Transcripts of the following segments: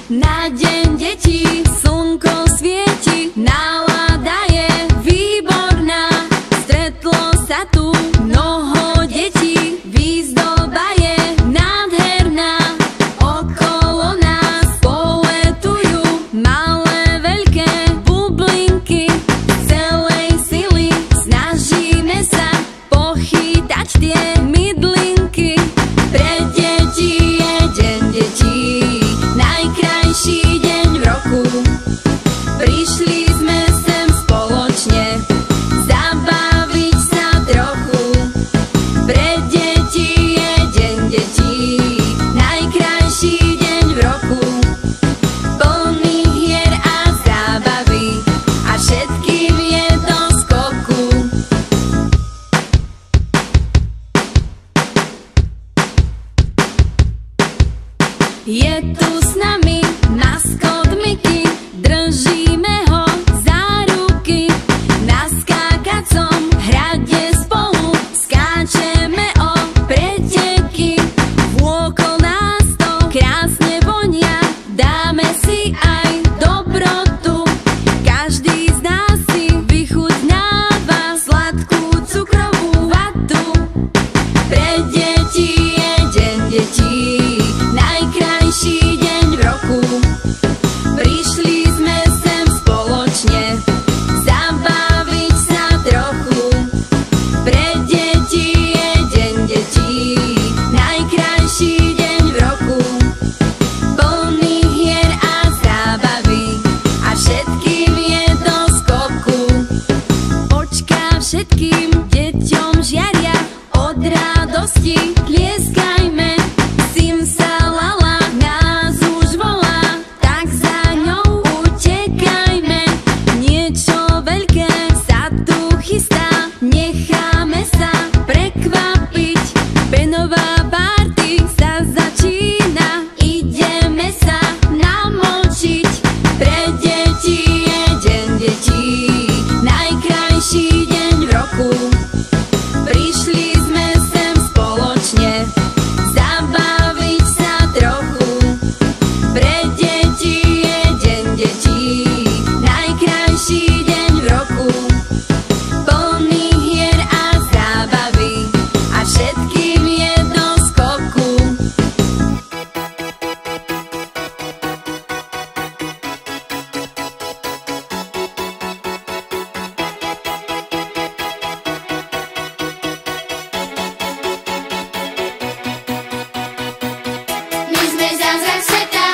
Na deň detí slnko svieti, nálada je výborná. Stretlo sa tu mnoho detí, výzdoba je nádherná. Okolo nás poletujú malé, veľké bublinky. Celej sily snažíme sa pochytať tie mydlinky. Pre deti je deň detí, najkrajší deň v roku. Prišli sme sem spoločne zabaviť sa trochu. Pre deti je deň detí, najkrajší deň v roku. Plný hier a zábavy a všetkým je do skoku. Je tu s nami maskot Mickey, držíme ho za ruky. Na skákacom hrade spolu skáčeme o preteky. Vôkol nás to krásne vonia, dáme si aj dobrotu. Každý z nás si vychutnáva sladkú cukrovú vatu. Pre deti je deň detí, najkrajší deň v roku. Prišli sme sem spoločne zabaviť sa trochu. Pre deti je deň detí, najkrajší deň v roku. Plný hier a zábavy a všetkým je do skoku. Očká všetkým deťom žiaria, od radosti tlieskajme. Simsalala nás už volá, tak za ňou utekajme. Niečo veľké sa tu chystá, necháme sa prekvapiť. Benová party sa začína, ideme sa namočiť. Pre deti je deň detí, najkrajší deň v roku. Prišli sme sem spoločne zabaviť sa trochu. Pre deti je deň detí, najkrajší deň v roku. Plný hier a zábavy a všetkým je do skoku. My sme zázrak sveta,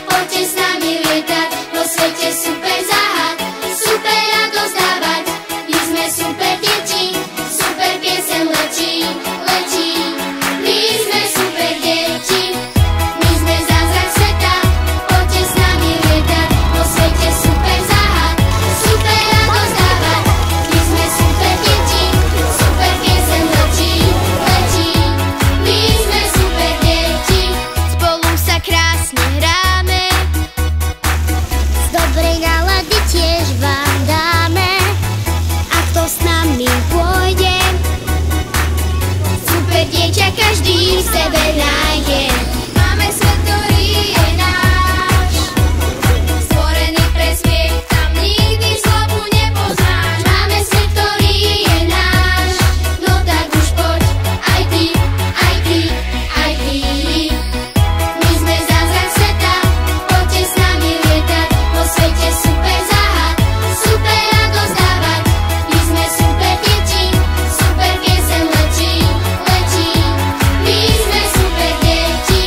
poďte s nami lietať, vo svete super záhad, super radosť dávať. My sme super deti, super pieseň lečí, lečí. My sme super deti, my sme zázrak sveta, poďte s nami lietať, vo svete super záhad, super radosť dávať. My sme super deti, super pieseň lečí, lečí. My sme super deti. Spolu sa krásne hráme, z dobrej nálady tiež vám dáme. A kto s nami pôjde, super dieťa každý v sebe nájde. Máme svet, ktorý je náš, stvorený pre smiech, tam nikdy zlobu nepoznáš. Máme svet, ktorý je náš, no tak už poď, aj ty, aj ty, aj ty. My sme zázrak sveta, poďte s nami lietať, vo svete super záhad, super radosť dávať. My sme super deti, super pieseň lečí, lečí. My sme super deti.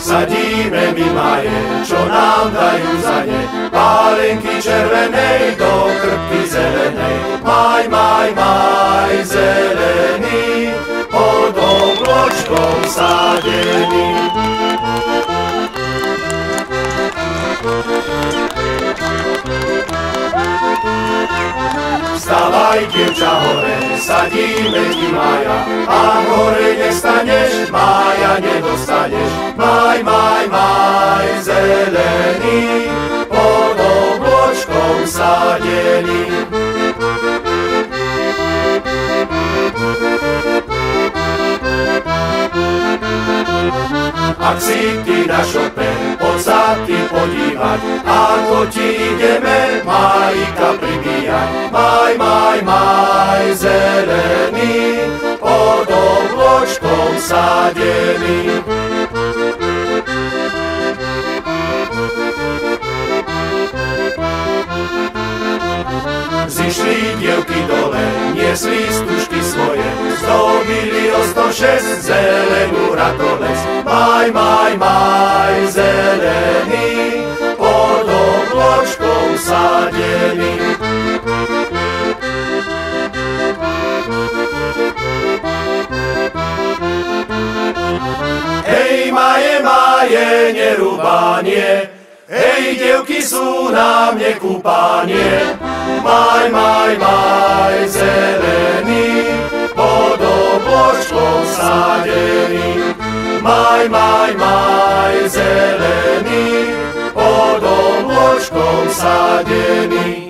Sadíme my maje, čo nám dajú za ne, pálenky červenej do krpky zelenej. Maj, maj, maj, zelený, pod obločkom sádený. Vstávaj, dievča, hore, sadíme ti maja, a hore nestaneš, maja nedostaneš. Maj, maj, maj, zelený, pod obločkom sádený. Ak si ty na šope, poď sa ty podívať, ako ti ideme majka pribíjať. Maj, maj, maj, zelený, pod obločkom sádený. Zišli dievky dole, niesli stužky svoje, zdobili o 106 zelenú ratolesť. Maj, maj, maj, zelený, pod obločkom sádený. Hej, maje, maje, nerúbanie, hej, dievky, sú na mne kúpanie. Maj, maj, maj, zelený, pod obločkom sádený. Maj, maj, maj, zelený, pod obločkom sádený.